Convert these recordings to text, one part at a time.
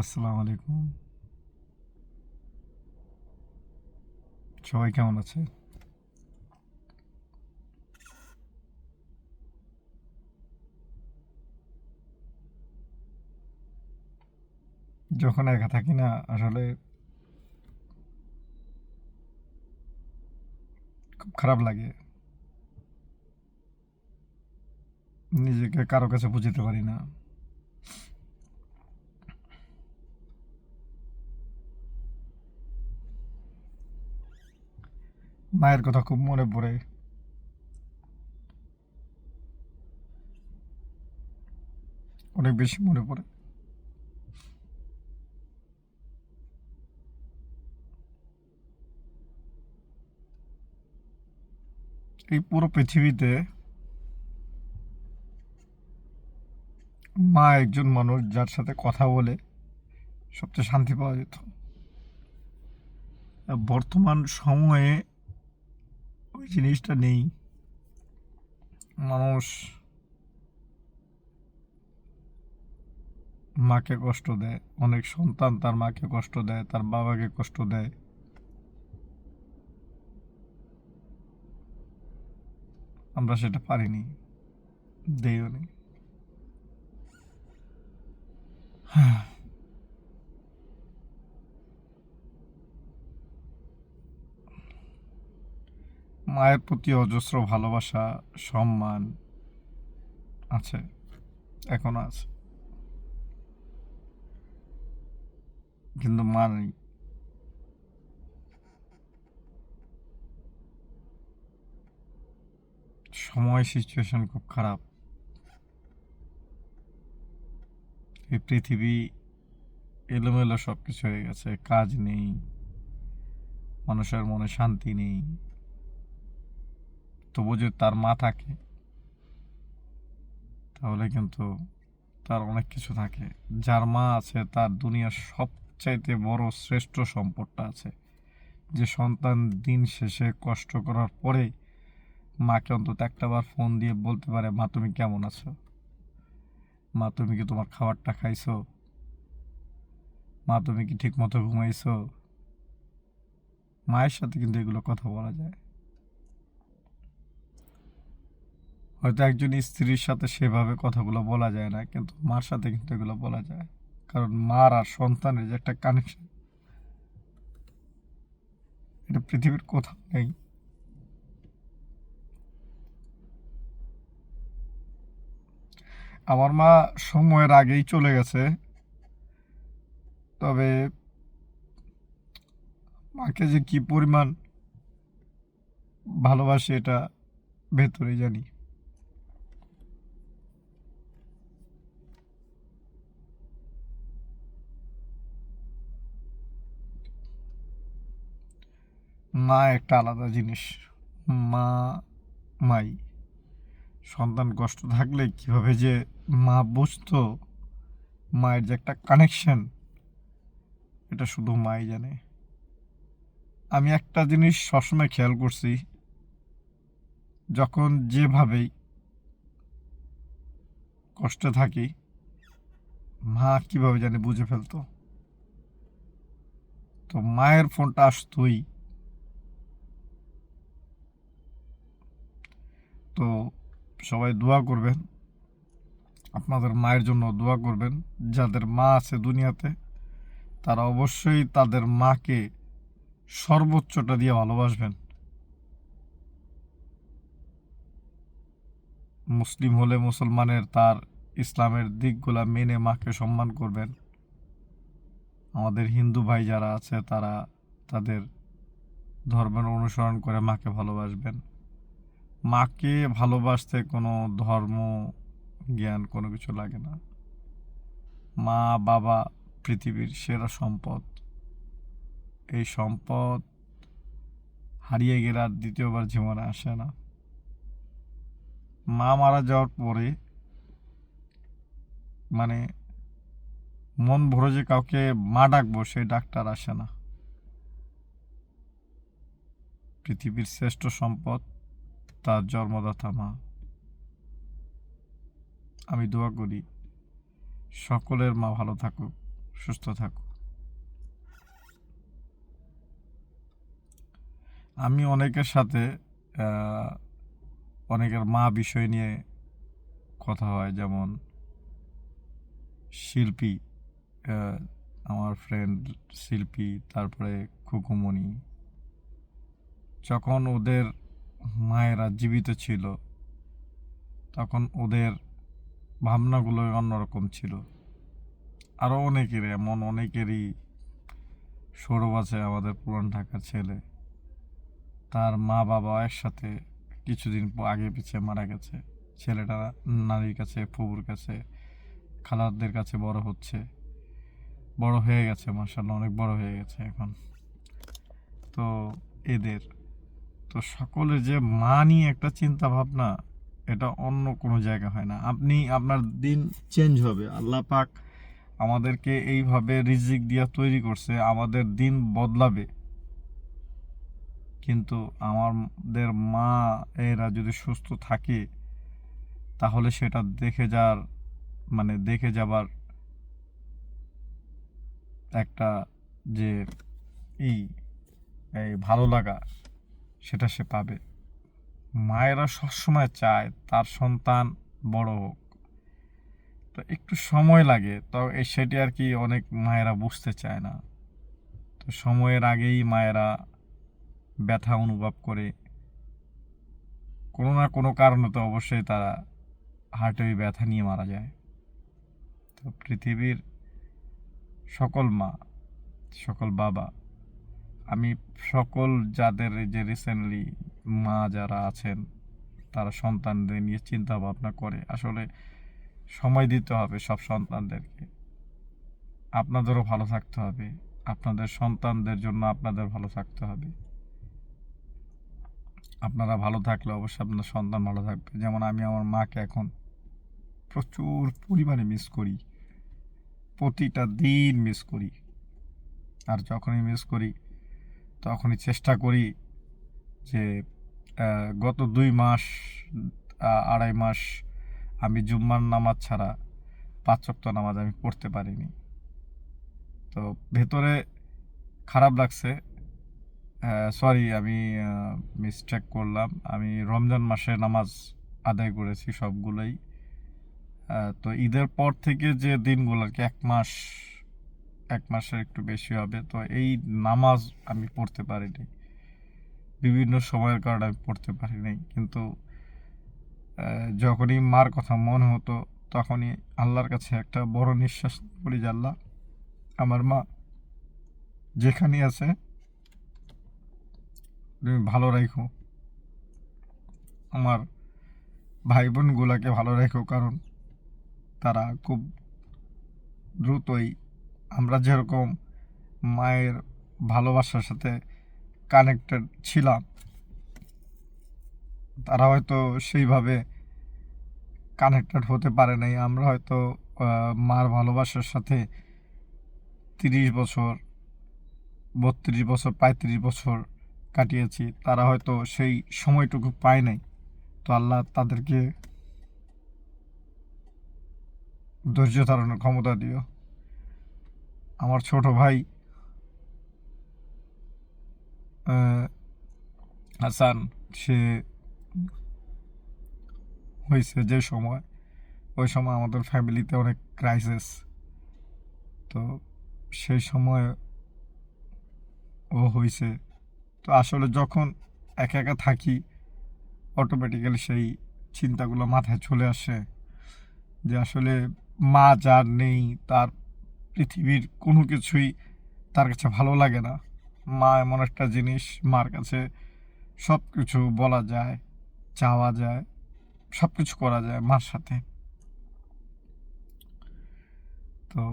আসসালামু আলাইকুম। সবাই কেমন আছে? যখন একা থাকি না আসলে খুব খারাপ লাগে। নিজেকে কারো কাছে বুঝাতে পারি না। মায়ের কথা খুব মনে পড়ে। অনেক বেশি মনে পড়ে। এই পুরো পৃথিবীতে মা একজন মানুষ যার সাথে কথা বলে সবচেয়ে শান্তি পাওয়া যেত। বর্তমান সময়ে ওই জিনিসটা নেই। মানুষ মাকে কষ্ট দেয়। অনেক সন্তান তার মাকে কষ্ট দেয়, তার বাবাকে কষ্ট দেয়। আমরা সেটা পারিনি, দেইওনি। মায়ের প্রতি অজস্র ভালোবাসা, সম্মান আছে, এখনো আছে, কিন্তু মা নেই। সময় সিচুয়েশন খুব খারাপ। এই পৃথিবী এলোমেলো সব কিছু হয়ে গেছে, কাজ নেই, মানুষের মনে শান্তি নেই। তবু যদি তার মা থাকে তাহলে কিন্তু তার অনেক কিছু থাকে। যার মা আছে তার দুনিয়ার সবচাইতে বড় শ্রেষ্ঠ সম্পদটা আছে, যে সন্তান দিন শেষে কষ্ট করার পরে মাকে অন্তত একটাবার ফোন দিয়ে বলতে পারে, মা তুমি কেমন আছো, মা তুমি কি তোমার খাবারটা খাইছো, মা তুমি কি ঠিক মতো ঘুমাইছো। মায়ের সাথে কিন্তু এগুলো কথা বলা যায়। হয়তো একজন স্ত্রীর সাথে সেভাবে কথাগুলো বলা যায় না, কিন্তু মার সাথে কিন্তু এগুলো বলা যায়। কারণ মার আর সন্তানের যে একটা কানেকশন, এটা পৃথিবীর কোথাও নেই। আমার মা সময়ের আগেই চলে গেছে, তবে মাকে যে কি পরিমাণ ভালোবাসি এটা ভেতরেই জানি। মা একটা আলাদা জিনিস। মা মাই। সন্তান কষ্ট থাকলে কিভাবে যে মা বুঝতো, মায়ের যে একটা কানেকশন, এটা শুধু মাই জানে। আমি একটা জিনিস সবসময় খেয়াল করছি, যখন যেভাবেই কষ্টে থাকি মা কিভাবে জানি বুঝে ফেলতো। তো মায়ের ফোনটা আসতোই। তো সবাই দোয়া করবেন, আপনাদের মায়ের জন্য দোয়া করবেন। যাদের মা আছে দুনিয়াতে তারা অবশ্যই তাদের মাকে সর্বোচ্চটা দিয়ে ভালোবাসবেন। মুসলিম হলে মুসলমানের তার ইসলামের দিকগুলা মেনে মাকে সম্মান করবেন। আমাদের হিন্দু ভাই যারা আছে তারা তাদের ধর্মের অনুসরণ করে মাকে ভালোবাসবেন। মাকে ভালোবাসতে কোনো ধর্ম, জ্ঞান কোনো কিছু লাগে না। মা বাবা পৃথিবীর সেরা সম্পদ। এই সম্পদ হারিয়ে গেলে আর দ্বিতীয়বার জীবনে আসে না। মা মারা যাওয়ার পরে মানে মন ভরে যে কাউকে মা ডাকবো সেই ডাকটার আসে না। পৃথিবীর শ্রেষ্ঠ সম্পদ তার জন্মদাতা মা। আমি দোয়া করি সকলের মা ভালো থাকুক, সুস্থ থাকো। আমি অনেকের সাথে অনেকের মা বিষয় নিয়ে কথা হয়, যেমন শিল্পী, আমার ফ্রেন্ড শিল্পী, তারপরে খুকুমণি, যখন ওদের মায়েরা জীবিত ছিল তখন ওদের ভাবনাগুলো অন্যরকম ছিল। আরও অনেকেরই এমন, অনেকেরই সৌরভ আছে, আমাদের পুরান ঢাকার ছেলে, তার মা বাবা একসাথে কিছুদিন আগে পিছিয়ে মারা গেছে। ছেলেটা নানির কাছে, ফুবুর কাছে, খালাদের কাছে বড় হচ্ছে, বড় হয়ে গেছে, মাশাআল্লাহ অনেক বড় হয়ে গেছে এখন। তো এদের তো সকলের যে মা নিয়ে একটা চিন্তা ভাবনা, এটা অন্য কোনো জায়গা হয় না। আপনি আপনার দিন চেঞ্জ হবে, আল্লাহ পাক আমাদেরকে এইভাবে রিজিক দিয়া তৈরি করছে, আমাদের দিন বদলাবে, কিন্তু আমাদের মা এরা যদি সুস্থ থাকে তাহলে সেটা দেখে যাবার একটা যে এই এই ভালো লাগা, সেটা সে পাবে। মায়েরা সবসময় চায় তার সন্তান বড় হোক, তো একটু সময় লাগে, তো সেটি আর কি অনেক মায়েরা বুঝতে চায় না। তো সময়ের আগেই মায়েরা ব্যথা অনুভব করে, কোনো না কোনো কারণে তো অবশ্যই তারা হার্টে ওই ব্যথা নিয়ে মারা যায়। তো পৃথিবীর সকল মা, সকল বাবা, আমি সকল যাদের এই যে রিসেন্টলি মা যারা আছেন তারা সন্তানদের নিয়ে চিন্তা ভাবনা করে, আসলে সময় দিতে হবে সব সন্তানদেরকে। আপনাদেরও ভালো থাকতে হবে, আপনাদের সন্তানদের জন্য আপনাদের ভালো থাকতে হবে। আপনারা ভালো থাকলে অবশ্যই আপনার সন্তান ভালো থাকবে। যেমন আমি আমার মাকে এখন প্রচুর পরিমাণে মিস করি, প্রতিটা দিন মিস করি। আর যখনই মিস করি তখনই চেষ্টা করি যে গত 2 মাস, 2.5 মাস আমি জুম্মার নামাজ ছাড়া 5 ওয়াক্ত নামাজ আমি পড়তে পারিনি। তো ভেতরে খারাপ লাগছে, সরি আমি মিস্টেক করলাম, আমি রমজান মাসে নামাজ আদায় করেছি সবগুলোই। তো ঈদের পর থেকে যে দিনগুলো আর কি, 1 মাসের একটু বেশি হবে, তো এই নামাজ আমি পড়তে পারিনি, বিভিন্ন সময়ের কারণে আমি পড়তে পারিনি। কিন্তু যখনই মার কথা মনে হতো তখনই আল্লাহর কাছে একটা বড় নিঃশ্বাস পড়ি যে আল্লাহ, আমার মা যেখানে আছে তুমি ভালো রাখো, আমার ভাই বোনগুলাকে ভালো রেখো, কারণ তারা খুব দ্রুতই, আমরা যেরকম মায়ের ভালোবাসার সাথে কানেক্টেড ছিলাম, তারা হয়তো সেইভাবে কানেক্টেড হতে পারে নাই। আমরা হয়তো মার ভালোবাসার সাথে 30 বছর, 32 বছর, 35 বছর কাটিয়েছি, তারা হয়তো সেই সময়টুকু পায় নাই। তো আল্লাহ তাদেরকে ধৈর্য ধারণের ক্ষমতা দিও। আমার ছোট ভাই হাসান, সে হয়েছে যে সময়, ওই সময় আমাদের ফ্যামিলিতে অনেক ক্রাইসিস। তো সেই সময় ও হয়েছে। তো আসলে যখন একা একা থাকি অটোমেটিক্যালি সেই চিন্তাগুলো মাথায় চলে আসে যে আসলে মা যার নেই, তার পৃথিবীর কোনো কিছুই তার কাছে ভালো লাগে না। মা এমন একটা জিনিস, মার কাছে সব কিছু বলা যায়, চাওয়া যায়, সব কিছু করা যায় মার সাথে। তো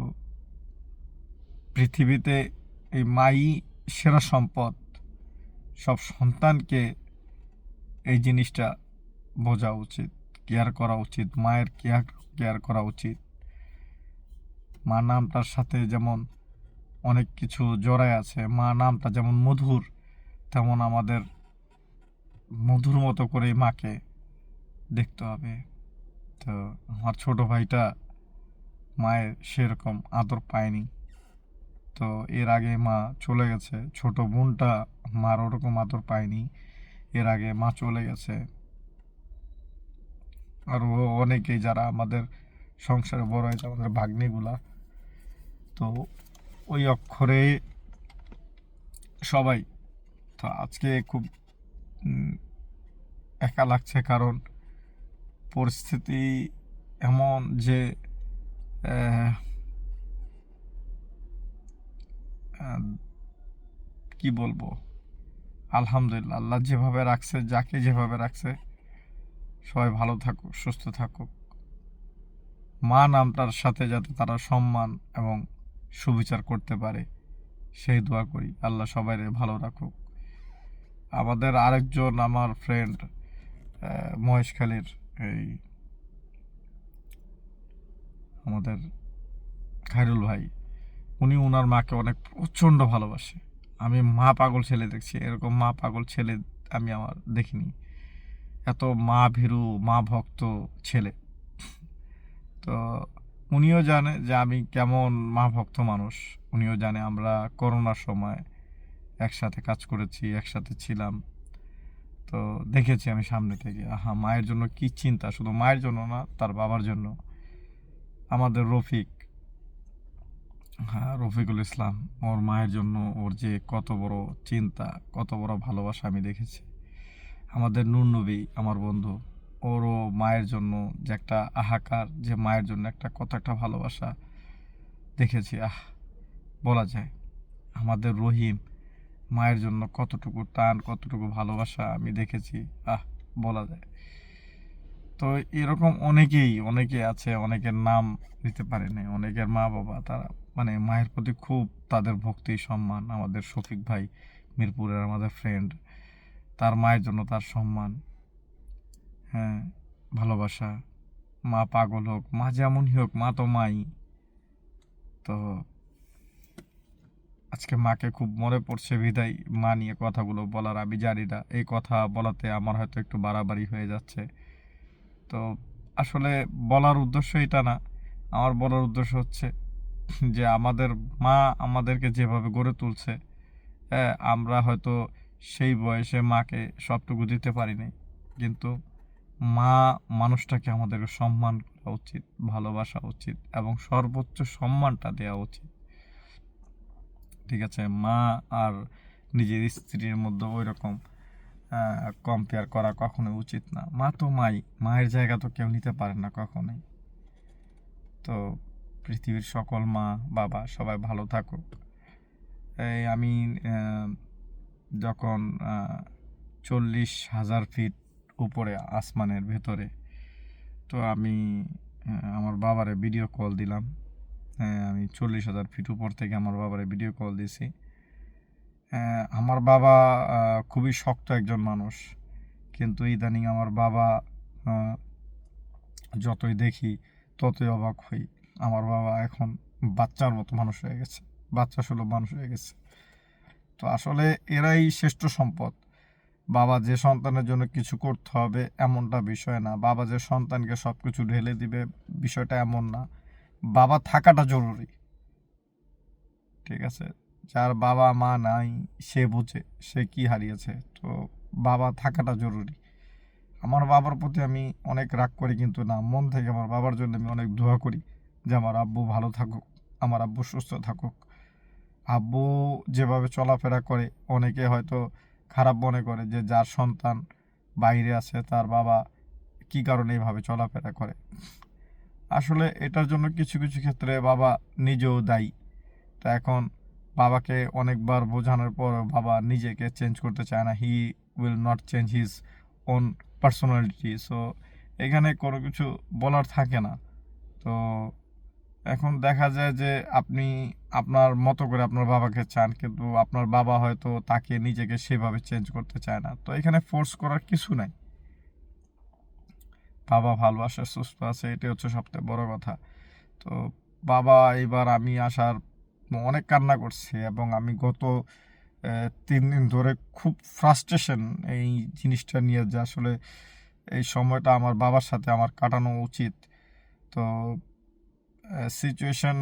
পৃথিবীতে এই মাই সেরা সম্পদ। সব সন্তানকে এই জিনিসটা বোঝা উচিত, কেয়ার করা উচিত, মায়ের কেয়ার করা উচিত। মা নামটার সাথে যেমন অনেক কিছু জড়ায় আছে, মা নামটা যেমন মধুর, তেমন আমাদের মধুর মতো করে মাকে দেখতে হবে। তো আমার ছোট ভাইটা মায়ের সেরকম আদর পায়নি, তো এর আগে মা চলে গেছে, ছোট বোনটা মার ওরকম আদর পায়নি, এর আগে মা চলে গেছে। আরও অনেকেই যারা আমাদের সংসারে বড় হয়েছে, আমাদের ভাগ্নিগুলা, তো ওই অক্ষরে সবাই। তো আজকে খুব একা লাগছে, কারণ পরিস্থিতি এমন যে আহ, আহ, কি বলবো, আলহামদুলিল্লাহ আল্লাহ যেভাবে রাখছে, যাকে যেভাবে রাখছে, সবাই ভালো থাকুক, সুস্থ থাকুক। মা নামটার সাথে যাতে তারা সম্মান এবং সুবিচার করতে পারে, সেই দোয়া করি। আল্লাহ সবাই ভালো রাখুক। আমাদের আরেকজন আমার ফ্রেন্ড মহেশখালীর, এই আমাদের খায়রুল ভাই, উনি ওনার মাকে অনেক প্রচণ্ড ভালোবাসে। আমি মা পাগল ছেলে দেখছি, এরকম মা পাগল ছেলে আমি আমার দেখিনি। এত মা ভীরু, মা ভক্ত ছেলে। তো উনিও জানে যে আমি কেমন মা ভক্ত মানুষ। উনিও জানে আমরা করোনার সময় একসাথে কাজ করেছি, একসাথে ছিলাম। তো দেখেছি আমি সামনে থেকে, আহা মায়ের জন্য কি চিন্তা, শুধু মায়ের জন্য না, তার বাবার জন্য। আমাদের রফিক, হ্যাঁ রফিকুল ইসলাম, ওর মায়ের জন্য ওর যে কত বড় চিন্তা, কত বড় ভালোবাসা আমি দেখেছি। আমাদের নূর নবী, আমার বন্ধু, ওরও মায়ের জন্য যে একটা হাহাকার, যে মায়ের জন্য একটা কত একটা ভালোবাসা দেখেছি, বলা যায়। আমাদের রহিম, মায়ের জন্য কতটুকু টান, কতটুকু ভালোবাসা আমি দেখেছি, বলা যায়। তো এরকম অনেকেই আছে, অনেকের নাম দিতে পারি না। অনেকের মা বাবা, তারা মানে মায়ের প্রতি খুব তাদের ভক্তি সম্মান। আমাদের শফিক ভাই মিরপুরের আমাদের ফ্রেন্ড, তার মায়ের জন্য তার সম্মান, হ্যাঁ, ভালোবাসা। মা পাগল হোক, মা যেমনই হোক, মা তো মাই। তো আজকে মাকে খুব মনে পড়ছে, বিদায় মা নিয়ে কথাগুলো বলার আমি জানি না, এই কথা বলাতে আমার হয়তো একটু বাড়াবাড়ি হয়ে যাচ্ছে। তো আসলে বলার উদ্দেশ্য এটা না, আমার বলার উদ্দেশ্য হচ্ছে যে আমাদের মা আমাদেরকে যেভাবে গড়ে তুলছে, হ্যাঁ, আমরা হয়তো সেই বয়সে মাকে সবটুকু দিতে পারিনি, কিন্তু মা মানুষটাকে আমাদের সম্মান করা উচিত, ভালোবাসা উচিত, এবং সর্বোচ্চ সম্মানটা দেওয়া উচিত। ঠিক আছে, মা আর নিজের স্ত্রীর মধ্যে ওই রকম কম্পেয়ার করা কখনোই উচিত না। মা তো মায়ের জায়গা তো কেউ নিতে পারে না কখনোই। তো পৃথিবীর সকল মা বাবা সবাই ভালো থাকুক। এই আমি যখন 40,000 ফিট উপরে আসমানের ভেতরে, তো আমি আমার বাবারে ভিডিও কল দিলাম। হ্যাঁ, আমি 40,000 ফিট উপর থেকে আমার বাবারে ভিডিও কল দিছি। আমার বাবা খুবই শক্ত একজন মানুষ, কিন্তু ইদানিং আমার বাবা যতই দেখি ততই অবাক হই। আমার বাবা এখন বাচ্চার মতো মানুষ হয়ে গেছে, বাচ্চা সুলভ মানুষ হয়ে গেছে। তো আসলে এরাই শ্রেষ্ঠ সম্পদ। বাবা যে সন্তানের জন্য কিছু করতে হবে এমনটা বিষয় না, বাবা যে সন্তানকে সব কিছু ঢেলে দিবে বিষয়টা এমন না। বাবা থাকাটা জরুরি। ঠিক আছে, যার বাবা মা নাই সে বুঝে সে কি হারিয়েছে। তো বাবা থাকাটা জরুরি। আমার বাবার প্রতি আমি অনেক রাগ করি, কিন্তু না, মন থেকে আমার বাবার জন্য আমি অনেক দোয়া করি যে আমার আব্বু ভালো থাকুক, আমার আব্বু সুস্থ থাকুক। আব্বু যেভাবে চলাফেরা করে, অনেকে হয়তো খারাপ মনে করে যে যার সন্তান বাইরে আছে তার বাবা কি কারণে এইভাবে চলাফেরা করে। আসলে এটার জন্য কিছু কিছু ক্ষেত্রে বাবা নিজেও দায়ী। তা এখন বাবাকে অনেকবার বোঝানোর পর বাবা নিজেকে চেঞ্জ করতে চায় না, he will not change his own personality. So এখানে কোনো কিছু বলার থাকে না। তো এখন দেখা যায় যে আপনি আপনার মতো করে আপনার বাবাকে চান, কিন্তু আপনার বাবা হয়তো তাকে নিজেকে সেভাবে চেঞ্জ করতে চায় না। তো এখানে ফোর্স করার কিছু নাই। বাবা ভালো আছে, সুস্থ আছে, এটাই হচ্ছে সবথেকে বড় কথা। তো বাবা এবার আমি আসার অনেক কান্না করছে, এবং আমি গত 3 দিন ধরে খুব ফ্রাস্ট্রেশন এই জিনিসটা নিয়ে, যে আসলে এই সময়টা আমার বাবার সাথে আমার কাটানো উচিত। তো সিচুয়েশন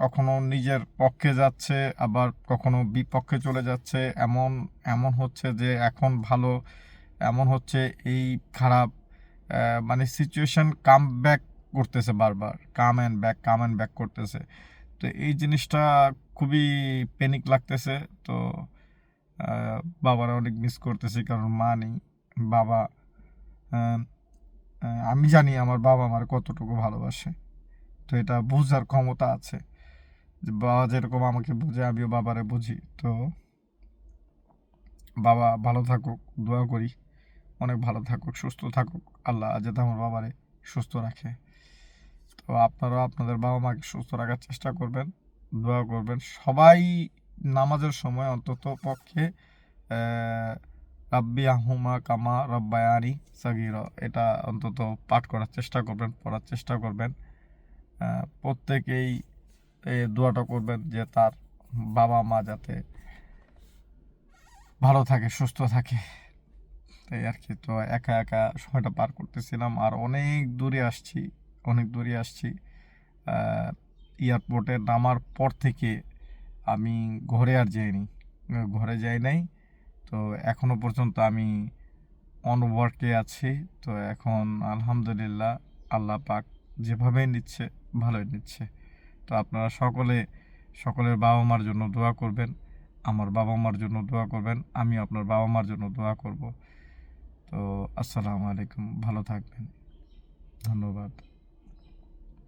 কখনো নিজের পক্ষে যাচ্ছে, আবার কখনো বিপক্ষে চলে যাচ্ছে। এমন এমন হচ্ছে যে এখন ভালো, এমন হচ্ছে এই খারাপ। মানে সিচুয়েশন কাম ব্যাক করতেছে বারবার, কাম অ্যান্ড ব্যাক করতেছে। তো এই জিনিসটা খুবই প্যানিক লাগতেছে। তো বাবারা অনেক মিস করতেছি, কারণ মা নেই। বাবা, আহ, আমি জানি আমার বাবা আমার কতটুকু ভালোবাসে। তো এটা বোঝার ক্ষমতা আছে, যে বাবা যেরকম আমাকে বুঝে আমিও বাবারে বুঝি। তো বাবা ভালো থাকুক, দোয়া করি অনেক ভালো থাকুক, সুস্থ থাকুক, আল্লাহ যাতে আমার বাবারে সুস্থ রাখে। তো আপনারাও আপনাদের বাবা মাকে সুস্থ রাখার চেষ্টা করবেন, দোয়া করবেন সবাই। নামাজের সময় অন্তত পক্ষে রাব্বি আহুমা কামা রব্বায়ানি সাগির, এটা অন্তত পাঠ করার চেষ্টা করবেন, পড়ার চেষ্টা করবেন। প্রত্যেকেই এই দোয়াটা করবেন যে তার বাবা মা যাতে ভালো থাকে, সুস্থ থাকে। তাই আর কি। তো একা একা সময়টা পার করতেছিলাম, আর অনেক দূরে আসছি, অনেক দূরে আসছি। এয়ারপোর্টে নামার পর থেকে আমি ঘরে আর যাইনি, ঘরে যাই নাই। তো এখনো পর্যন্ত আমি অন ওয়ার্কে আছি। তো এখন আলহামদুলিল্লাহ, আল্লাহ পাক যেভাবে নিচ্ছে ভালোই নিচ্ছে। তো আপনারা সকলের বাবা মার জন্য দোয়া করবেন, আমার বাবা মার জন্য দোয়া করবেন, আমি আপনার বাবা মার জন্য দোয়া করব। তো আসসালামু আলাইকুম, ভালো থাকবেন, ধন্যবাদ।